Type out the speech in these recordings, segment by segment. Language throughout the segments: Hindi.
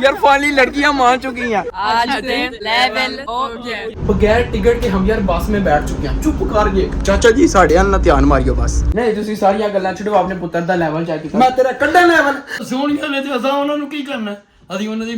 यार फाइनली लड़कियां मान चुकी हैं। आज लेवल हो गया। बगैर टिकट के हम यार बस में बैठ चुके हैं। चुप कर गए चाचा जी साढ़े ना ध्यान मारियो बस। नहीं तुसी सारियां गल्लां छड्डो अपने पुੱਤਰ ਦਾ ਲੈਵਲ ਚੈੱਕ ਕੀਤਾ। ਮੈਂ ਤੇਰਾ ਕੱਢਣ ਲੈਵਲ ਸੋਹਣੀਆਂ ਨੇ ਤੇ ਅਸਾਂ ਉਹਨਾਂ ਨੂੰ ਕੀ ਕਰਨਾ ਅਸੀਂ ਉਹਨਾਂ ਦੀ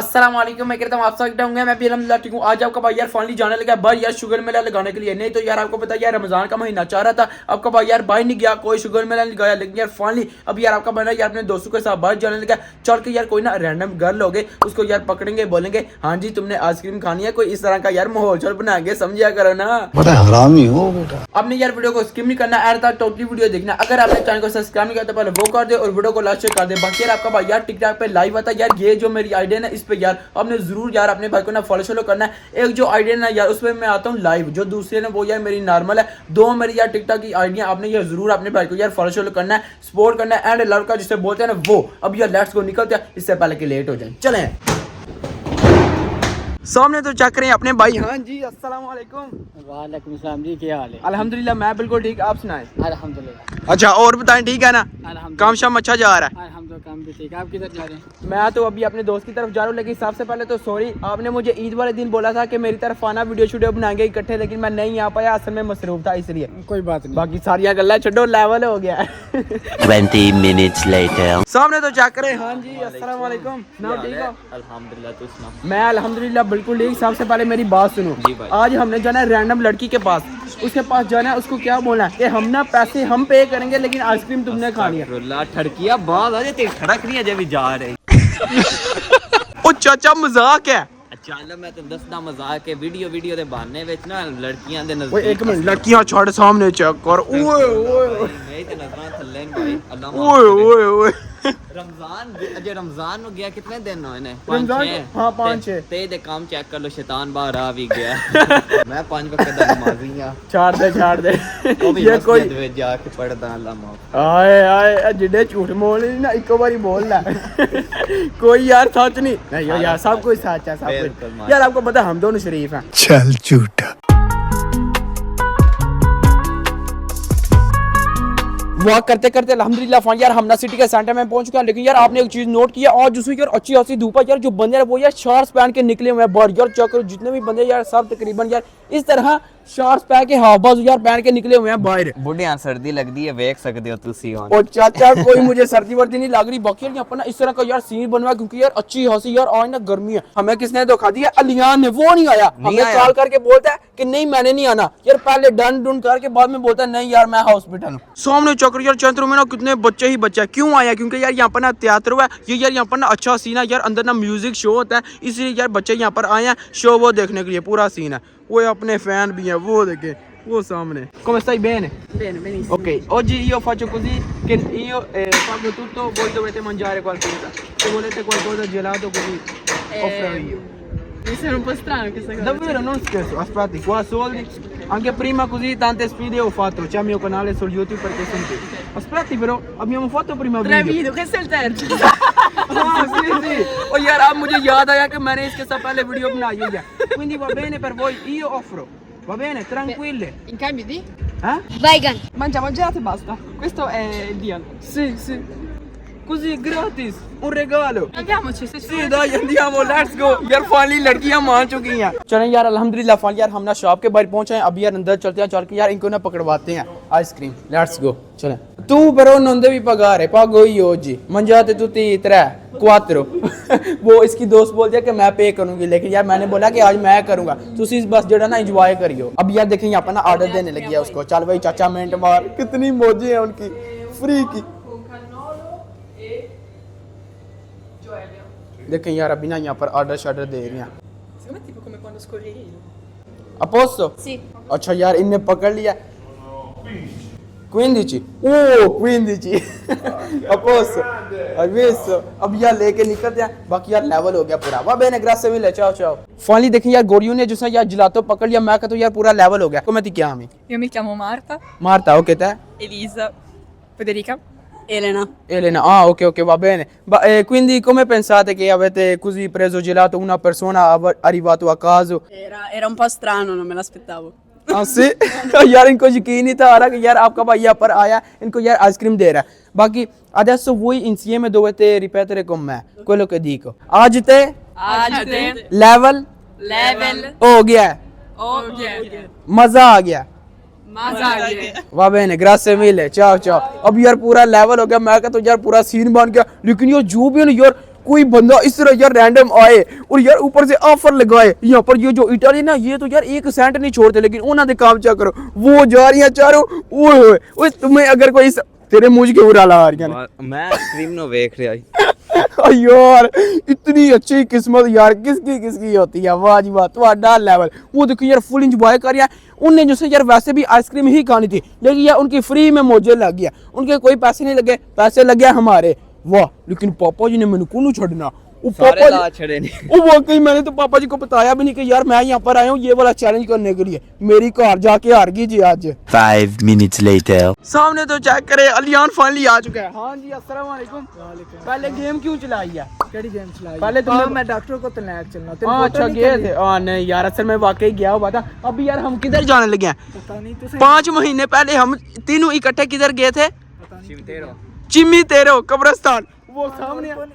अस्सलाम वालेकुम। मैं कहता हूँ आप सब होंगे। मैं भी अल्हम्दुलिल्लाह ठीक हूँ। आज आपका भाई यार फाइनली जाने लगा भाई यार शुगर मेला लगाने के लिए। नहीं तो यार आपको पता है यार रमजान का महीना चाह रहा था, आपका भाई यार बाहर नहीं गया, कोई शुगर मेला नहीं गया, लेकिन यार फाइनली अब यार आपका भाई यार अपने दोस्तों के साथ बाहर जाने लगा। चल के यार कोई ना रैंडम गर्ल हो गए उसको यार पकड़ेंगे, बोलेंगे हाँ जी तुमने आइसक्रीम खानी है, कोई इस तरह का यार माहौल चल बनाएंगे, समझिया करो ना। बड़ा हरामी हो बेटा। आपने यार वीडियो को स्किप नहीं करना, एंड तक टोटली वीडियो देखना। अगर आपने चैनल को सब्सक्राइब नहीं किया तो पहले वो कर दे और वीडियो को लाइक कर दे। बाकी यार आपका भाई यार टिकटॉक पे लाइव आता है यार, ये जो मेरी आईडी है ना इस पे यार आपने जरूर यार अपने भाई को ना फॉलो करना है। एक जो आईडी है ना यार उस पर मैं आता हूँ लाइव, जो दूसरी है ना वो यार मेरी नॉर्मल है। दो मेरी यार टिकटॉक की आईडियां आपने यार जरूर अपने भाई को यार फॉलो करना है, सपोर्ट करना है। एंड लड़का जिसे बोलते हैं ना वो अब यार लेट्स गो निकलते हैं इससे पहले कि लेट हो जाए। चलें सामने तो चेक रहे हैं अपने भाई। हाँ जी अस्सलाम वालेकुम। वालेकुम सलाम जी, क्या हाल है? अल्हम्दुलिल्लाह मैं बिल्कुल ठीक, आप सुनाएं? अल्हम्दुलिल्लाह। अच्छा और बताएं ठीक है ना? काम शाम अच्छा जा रहा है? हम तो काम भी ठीक। आप किधर जा रहे हैं? मैं तो अभी अपने दोस्त की तरफ जा रहा हूँ, लेकिन सबसे पहले तो सॉरी, आपने मुझे ईद वाले दिन बोला था कि मेरी तरफ आना, वीडियो बनाएंगे इकट्ठे, लेकिन मैं नहीं आ पाया, असल में मसरूफ था इसलिए। कोई बात नहीं, बाकी सारिया गल्ला छो लेवल हो गया है। 20 minutes later. सामने तो चेक करें। हाँ जी अस्सलाम वालेकुम। नाम ठीक हो? अल्हम्दुलिल्लाह तू सुना। मैं अल्हम्दुलिल्लाह बिल्कुल ठीक। सबसे पहले मेरी बात सुनो, आज हमने जाना है रैंडम लड़की के पास, उसके पास जाना है, उसको क्या बोलना है कि हम ना पैसे हम पे करेंगे लेकिन आइसक्रीम तुमने खानी है। ठड़किया बाद आ जाते ठड़क नहीं अजे भी जा रहे। ओ चाचा मजाक है। चल मैं तेन दसदा मजाक है, वीडियो दे बहाने विच ना लड़कियां दे ओए नजदीक एक मिनट लड़कियां छोड़ सामने चेक कर। ओए ओए मैं ते नजरां थल्ले न भाई अल्लाह ओए ओए ओए रमजान अजे रमजान हो गया कितने दिन होए ने? रमजान हाँ 5-6 ते दे काम चेक कर लो, शैतान बाहर आ भी गया। मैं 5 वक्त दा नमाजी हां। छाड़ दे ये कोई दे जाके पढ़दा अल्लाह माफ। आए आए जिडे झूठ बोल ना एक बारी बोल ला। कोई यार सच नहीं यार सब कुछ सच है, सब कुछ यार आपको पता हम दोनों शरीफ हैं। चल झूठा। वॉक करते करते अल्हम्दुलिल्लाह फाइन यार हमना सिटी के सेंटर में पहुंच गया। लेकिन यार आपने एक चीज नोट किया आज उसमें यार अच्छी खासी धूप है यार, जो बंदे वो यार शॉर्ट्स पहन के निकले हुए हैं बाहर यार। चेक करो जितने भी बंदे यार सब तकरीबन यार इस तरह शॉर्ट्स पहन के हाफ बाजू यार पहन के निकले हुए हैं बाहर। बुढ़िया सर्दी लगदी है, देख सकते हो तुसी। और चाचा कोई मुझे सर्दी वर्दी नहीं लग रही। बाकी यहाँ पर ना इस तरह का यार सीन बनवा क्योंकि यार अच्छी खासी यार आज ना गर्मी है। हमें किसने धोखा दिया? अलियान ने, वो नहीं आया। हमें कॉल करके बोलता है कि नहीं मैंने नहीं आना यार, पहले डन करके बाद में बोलता है नहीं यार मैं हॉस्पिटल हूँ। सामने चक्कर यार चंद्र में ना कितने बच्चे ही बच्चे क्यों आया? क्योंकि यार यहाँ पर ना थिएटर हुआ है ये यार, यहाँ पर ना अच्छा सीन है यार, अंदर ना म्यूजिक शो होता है, इसलिए यार बच्चे यहाँ पर आए हैं शो वो देखने के लिए। पूरा सीन है, वो अपने फैन भी हैं, वो देखे वो सामने। Come stai bene? Bene, benissimo. Ok, oggi io faccio così che io pago tutto, voi dovete mangiare qualcosa. Se volete qualcosa gelato così offro io. Mi sembra un po' strano questa cosa. Davvero non scherzo, aspetti, qua soldi. Anche prima così tante sfide ho fatto, c'è il mio canale su YouTube perché sono qui. Aspetti però, abbiamo fatto prima 3 video. video, questo è il terzo. हाँ sì और यार अब मुझे याद आया कि मैंने इसके साथ पहले वीडियो बनाई है, quindi va bene per voi, io offro. Va bene, tranquille. In cambio di? Vegan. Mangiamo gelato e basta. Questo è il Dian. Sì. Così gratis, un regalo. Andiamoci se Sì dai andiamo, let's go. यार फाइनली लड़कियां मान चुकी हैं। चलें यार अल्हम्दुलिल्लाह फाइनली यार हम ना शॉप के बाहर पहुंचे हैं। अभी यार अंदर चलते हैं, चल के यार इनको ना पकड़वाते हैं आइसक्रीम। लेट्स गो चलें। Tu però non devi pagare, pago io oggi. Mangiate tutti 3-4। वो इसकी दोस्त बोल दिया कि मैं पे करूंगी, लेकिन यार मैंने बोला कि आज मैं करूंगा, तुसी बस जड़ा ना एंजॉय करियो। अब यार देखें यहाँ पर ना ऑर्डर देने लगी है उसको। चल भाई चाचा मिनट मार, कितनी मौजें हैं उनकी फ्री की। देखें यार अभी ना यहाँ पर ऑर्डर शॉर्डर दे रही हैं। Secondo me è tipo come quando scorri io. A posto? Sì. अच्छा यार इनने पकड़ लिया 15। ओह 15। A posto? Hai visto? अब यार लेके निकलते हैं। बाकी यार लेवल हो गया पूरा। Va bene grazie mille, ciao ciao। Finally देखिए यार गोरियों ने जो सा यार जिलातो पकड़ लिया। मैं कहता हूँ यार पूरा लेवल हो गया। come ti chiami? Io mi chiamo Marta. Marta, ok te? Elisa. Federica. Elena. Elena, ok, va bene. Quindi come pensate che avete così preso gelato una persona arrivato a caso? Era un po' strano, non me l'aspettavo. से यार इनको यकीन नहीं था आ रहा कि यार आपका भाई यहाँ पर आया इनको यार आइसक्रीम दे रहा है बाकी adesso voi insieme dovete ripetere con me quello che dico agite level हो गया मजा आ गया वाह बहन grazie mille ciao ciao अब यार पूरा लेवल हो गया मैं कहता तो यार पूरा सीन बन गया लेकिन यार जो भी है ना यार कोई बंदा इस तरह यार रैंडम आए और यार ऊपर से ऑफर लगाए यहाँ पर ये जो इटाली ना ये तो यार 1 सेंट नहीं छोड़ते लेकिन उन्होंने काम क्या करो वो जा रही है चारों ओए ओए तुम्हें अगर कोई तेरे मुंह के बुरा ला रही है मैं आइसक्रीम नो देख रहा यार इतनी अच्छी किस्मत यार किसकी होती है वाह जी वाह तुम्हारा लेवल वो देखो यार फुल इंजॉय कर रहा है उनने जैसे यार वैसे भी आइसक्रीम ही खानी थी लेकिन यार उनकी फ्री में मौजे लग गया उनके कोई पैसे नहीं लगे पैसे लग गए हमारे वाह लेकिन पापा जी ने मैंने को छड़ना वो पापा जी वाकई मैंने तो पापा जी को बताया भी नहीं कि यार मैं यहाँ पर आया हूँ ये वाला चैलेंज करने के लिए मेरी कार जाके हार गई जी आज 5 minutes later. सामने तो चेक करे अलियान फाइनली आ चुका है हाँ जी अस्सलाम वालेकुम पहले गेम क्यों चलाई है केड़ी गेम चलाई पहले तुमने मैं डॉक्टर को तलाक चलना हाँ अच्छा गए थे हाँ नहीं यार असल में वाकई गया हुआ था अभी यार हम किधर जाने लगे हैं पता नहीं तो 5 महीने पहले हम तीनों इकट्ठे किधर गए थे चिमी तेरो कब्रिस्तान वो सामने और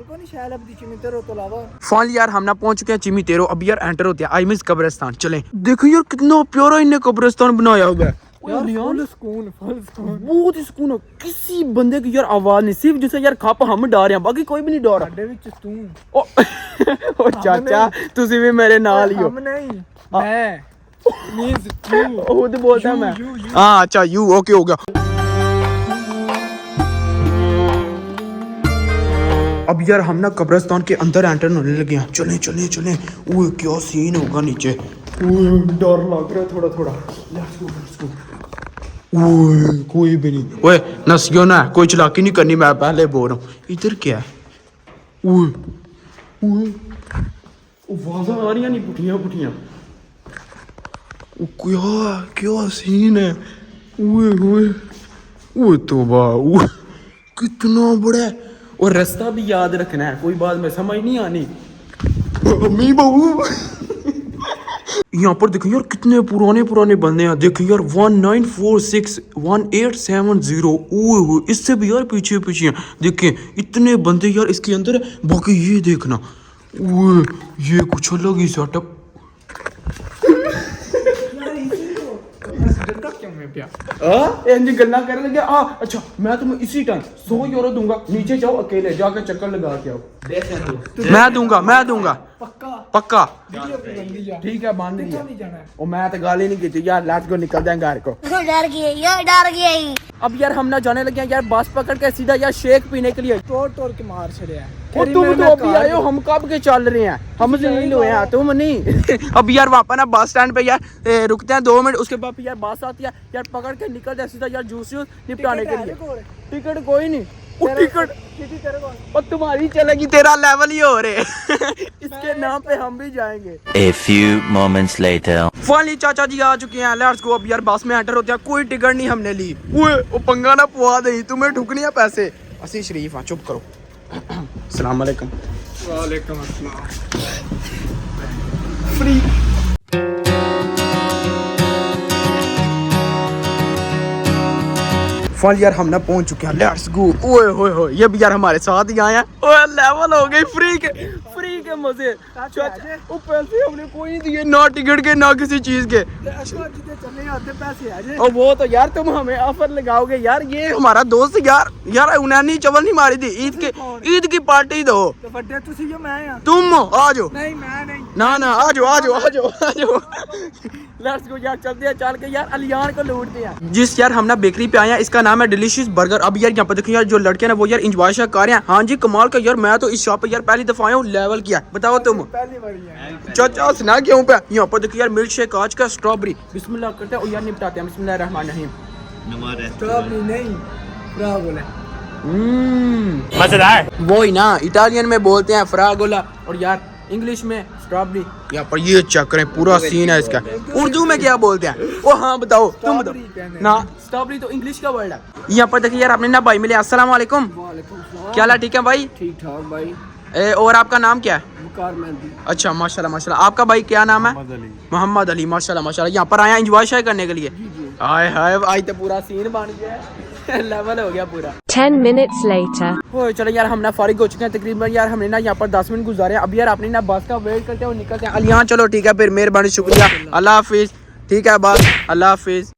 को नहीं शायद अब चिमी तेरो तो अलावा फाइनली यार हम ना पहुंच चुके हैं चिमी तेरो अभी यार एंटर होते हैं आई मिस कब्रिस्तान चलें देखो यार कितना प्यारा इन्हें कब्रिस्तान बनाया हुआ है फुल सुकून बहुत ही सुकून है किसी बंदे की यार आवाज नहीं सिर्फ जैसे यार खप हम डा रहे हैं बाकी कोई भी नहीं डा रहा ਸਾਡੇ ਵਿੱਚ ਤੂੰ ओ चाचा तुसी भी मेरे नाल ही हो हम नहीं मैं मींस यू वो तो बोलता है मैं हाँ अच्छा यू ओके हो गया अब यार हम ना कब्रिस्तान के अंदर एंटर होने लगे हैं चलें चलें चलें ओए क्या सीन होगा नीचे ओए डर लग रहा है थोड़ा थोड़ा लेट्स गो ओए कोई भी नहीं ओए नसियो ना कोई चालाकी नहीं करनी मैं पहले बोल रहा हूँ इधर क्या है ओए ओए आवाज़ें आ रही हैं नहीं पुठियां क्या क्या सीन है ओए ओए ओए तौबा ओए कितना बड़ा है और रास्ता भी याद रखना है कोई बात में समझ नहीं आनी अम्मी बहू यहाँ पर देखो यार कितने पुराने बंदे हैं देखो यार 1946 1870 ओए इससे भी यार पीछे हैं देखें इतने बंदे यार इसके अंदर है बाकी ये देखना ओए ये कुछ अलग ही सेटअप गल्ला करने लगे अच्छा मैं तुम्हें इसी टाइम 100 यूरो दूंगा नीचे जाओ अकेले जाकर चक्कर लगा के आओ मैं दूंगा पक्का ठीक है मान लिया और मैं तो गाली नहीं की थी यार लेट्स गो निकल जाए घर को डर गई अब यार हम ना जाने लगे हैं यार बस पकड़ के सीधा यार शेक पीने के लिए तोड़ के मार छड़िया और तुम तो अभी आए हो हम कब के चल रहे हैं हम नहीं हुए हैं तुम नहीं अब यार वहाँ पर ना बस स्टैंड पे यार रुकते हैं 2 मिनट उसके बाद यार बस आती है यार पकड़ के निकल जाए सीधा यार जूस निपटाने के लिए टिकट कोई नहीं टिकट और तुम्हारी चलेगी तेरा लेवल ही हो रहे इसके नाम पे हम भी जाएंगे A few moments later. Finally चाचा जी आ चुके हैं लेट्स गो अब यार बस में एंटर होते हैं कोई टिकट नहीं हमने ली वो पंगा ना पुआ दे तुम्हें ठुकनी है पैसे असी शरीफ हाँ चुप करो अस्सलाम वालेकुम अस्सलाम फ्री फल यार हम ना पहुंच चुके हैं लेट्स गो ओए होए होए ये भी यार हमारे साथ ही आए हैं ओए लेवल हो गई फ्री के मजे चाचा वो पैसे हमने कोई नहीं दिए ना टिकट के ना किसी चीज के और वो तो यार तुम हमें ऑफर लगाओगे यार ये हमारा दोस्त यार उन्होंने चवल नहीं मारी थी ईद की पार्टी दो तुम आ जाओ ना आ जाओ लेट्स गो यार चलते हैं चल के यार अलियान को लूटते हैं जिस यार हम ना बेकरी पे आए हैं इसका नाम है डिलीशियस बर्गर अब यार यहाँ पर देखो यार जो लड़के ना वो यार इंजॉय कर रहे हैं हाँ जी कमाल का यार मैं तो इस शॉप पे यार पहली दफा आया हूँ लेवल किया बताओ तुम चाचा सुना क्यों पे यहाँ पर देखो यार मिल्क शेक आज का स्ट्रॉबेरी बिस्मिल्लाह करते हैं और यार निपटाते हैं बिस्मिल्लाह रहमान रहीम मजेदार वो ही ना इटालियन में बोलते हैं फ्रागोला और यार इंग्लिश में स्ट्रॉबेरी यहाँ पर ये चेक करें पूरा सीन है इसका उर्दू में क्या बोलते हैं ओ हाँ बताओ तुम बताओ ना स्ट्रॉबेरी तो इंग्लिश का वर्ड है यहाँ पर देखिए यार आपने ना भाई मिले अस्सलाम वालेकुम क्या हाल है ठीक है भाई ठीक ठाक भाई और आपका नाम क्या है कार मेहंदी। अच्छा माशाल्लाह माशाल्लाह। आपका भाई क्या नाम है? मोहम्मद अली। माशाल्लाह माशाल्लाह। यहाँ पर आया एंजॉय शाय करने के लिए? हाय हाय आज तो पूरा सीन बन गया, लेवल हो गया पूरा। 10 minutes later. हो चलो यार, हम ना फारिग हो चुके हैं तकरीबन यार। हमने ना यहाँ पर 10 मिनट गुजारे हैं। अब यार अपनी ना बस का वेट करते हैं और निकलते हैं। अलियान चलो ठीक है फिर, मेहरबानी शुक्रिया, अल्लाह हाफिज। ठीक है बस, अल्लाह हाफिज।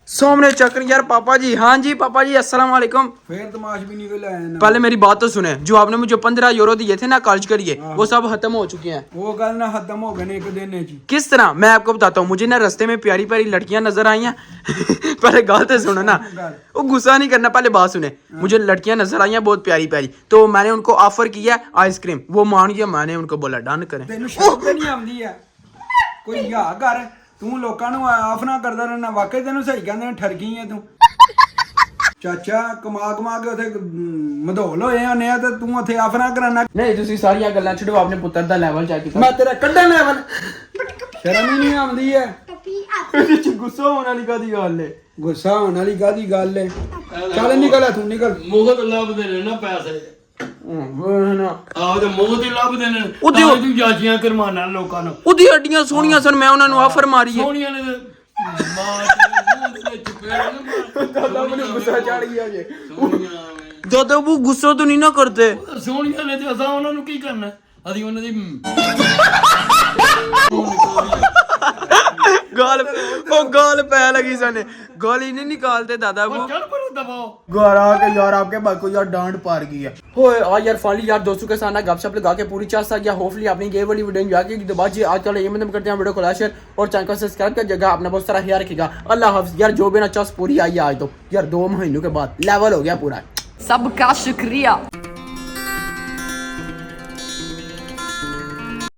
सोमने चक्र यार पापा जी। हाँ जी पापा जी अस्सलाम वालेकुम। फिर तमाश भी नहीं आया ना। पहले मेरी बात तो सुने, जो आपने मुझे 15 यूरो दिए थे ना कॉलेज के लिए, वो सब खत्म हो चुके हैं। वो गल ना खत्म हो गए एक दिन जी। किस तरह? मैं आपको बताता हूँ। मुझे ना रास्ते में प्यारी प्यारी लड़कियां नजर आई हैं। पहले गाल तो सुनो ना, वो गुस्सा नहीं करना, पहले बात सुने। मुझे लड़कियां नजर आई हैं बहुत प्यारी प्यारी, तो मैंने उनको ऑफर किया आइसक्रीम, वो मान गया। मैंने उनको बोला डन करें। तेन शर्म नहीं आती है कोई या कर, तू लोकां नूं ऑफ ना करदा रहना। वाकई तेन सही कहंदे ने, ठरकी है तू। चाचा कमा के उथे मधोल होए आने आ ते तू उथे ऑफ ना कराना। नहीं तुसी सारियां गल्लां छड्डो, अपने पुੱਤਰ ਦਾ ਲੈਵਲ ਚੈੱਕ ਕੀਤਾ। मैं तेरा कड्डन लेवल शर्म ही नहीं आती है। ਇਹਦੇ ਚ ਗੁੱਸਾ ਹੋਣ ਵਾਲੀ ਕਾਦੀ ਗੱਲ ਹੈ? गुस्सा होने वाली कादी गल है। चल निकल तू निकल। ਮੁਹਤ ਲੱਭਦੇ ਨੇ ਨਾ ਪੈਸੇ, ਨਾ ਆਹ ਤੇ ਮੁਹਤ ਹੀ ਲੱਭਦੇ ਨੇ। ਉਹਦੇ- ਤਾਂ ਤੂੰ ਜਾਚੀਆਂ ਕਰਵਾਉਣਾ ਲੋਕਾਂ ਨੂੰ। ਉਹਦੀ ਹੱਡੀਆਂ ਸੋਹਣੀਆਂ ਸਨ, ਮੈਂ ਉਹਨਾਂ ਨੂੰ ਆਫਰ ਮਾਰੀ ਹੈ। ਸੋਹਣੀਆਂ ਨੇ ਤੇ ਮਾਂ ਦੇ ਮੂੰਹ ਦੇ ਵਿੱਚ ਪੇੜ ਨਾ ਦਾਦਾ ਮੈਨੂੰ ਗੁੱਸਾ ਚੜ ਗਿਆ ਜੇ। ਸੋਹਣੀਆਂ ਦਾਦਾ ਉਹ ਗੁੱਸਾ ਤਾਂ ਨਹੀਂ ਨਾ ਕਰਦੇ। ਸੋਹਣੀਆਂ ਨੇ ਤੇ ਅਸਾਂ ਉਹਨਾਂ ਨੂੰ ਕੀ ਕਰਨਾ? ਅਸੀਂ ਉਹਨਾਂ ਦੀ गाल ओ गाल पै लगी सने, गाली नहीं निकालते दादा वो। ਚੱਲ ਪਰ ਦਬਾਓ। घर आके यार आपके भाई को यार डांट पार गई है। होए आ यार फाइनली यार दोस्तों के साथ ना गपशप लगा के पूरी चार सा गया। होपफुली आपने ये वाली वीडियो एंजॉय की। तो बात जी आज कल ये मतलब करते हैं, वीडियो को लाइक शेयर और चैनल को सब्सक्राइब कर जगह अपना बहुत सारा ख्याल रखिएगा। अल्लाह हाफिज़ यार। जो भी ना चस पूरी आई है आज तो यार 2 महीनों के बाद लेवल हो गया पूरा। सबका शुक्रिया।